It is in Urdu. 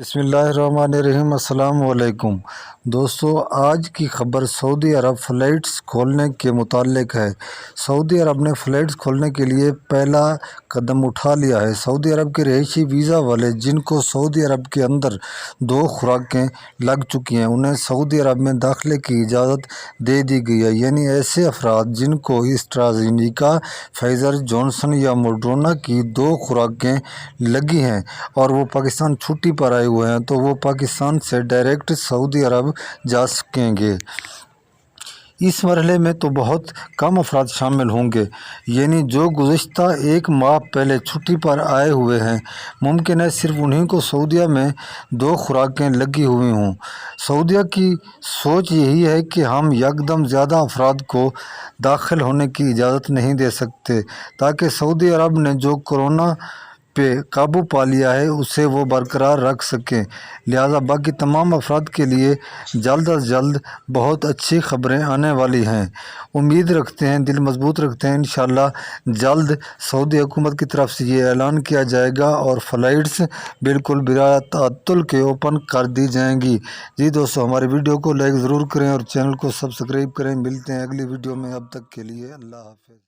بسم اللہ الرحمن الرحیم۔ السلام علیکم دوستو، آج کی خبر سعودی عرب فلائٹس کھولنے کے متعلق ہے۔ سعودی عرب نے فلائٹس کھولنے کے لیے پہلا قدم اٹھا لیا ہے۔ سعودی عرب کے رہائشی ویزا والے جن کو سعودی عرب کے اندر 2 خوراکیں لگ چکی ہیں، انہیں سعودی عرب میں داخلے کی اجازت دے دی گئی ہے۔ یعنی ایسے افراد جن کو اسٹرازینیکا، فائزر، جانسن یا موڈرنا کی 2 خوراکیں لگی ہیں اور وہ پاکستان چھٹی پر آئے ہوئے ہیں تو وہ پاکستان سے ڈائریکٹ سعودی عرب جا سکیں گے۔ اس مرحلے میں تو بہت کم افراد شامل ہوں گے، یعنی جو گزشتہ 1 ماہ پہلے چھٹی پر آئے ہوئے ہیں۔ ممکن ہے صرف انہی کو سعودیہ میں 2 خوراکیں لگی ہوئی ہوں۔ سعودیہ کی سوچ یہی ہے کہ ہم یکدم زیادہ افراد کو داخل ہونے کی اجازت نہیں دے سکتے تاکہ سعودی عرب نے جو کورونا پہ قابو پا لیا ہے اسے وہ برقرار رکھ سکیں۔ لہٰذا باقی تمام افراد کے لیے جلد از جلد بہت اچھی خبریں آنے والی ہیں۔ امید رکھتے ہیں، دل مضبوط رکھتے ہیں، انشاءاللہ جلد سعودی حکومت کی طرف سے یہ اعلان کیا جائے گا اور فلائٹس بالکل بلا تعطل کے اوپن کر دی جائیں گی۔ جی دوستو، ہماری ویڈیو کو لائک ضرور کریں اور چینل کو سبسکرائب کریں۔ ملتے ہیں اگلی ویڈیو میں، اب تک کے لیے اللہ حافظ۔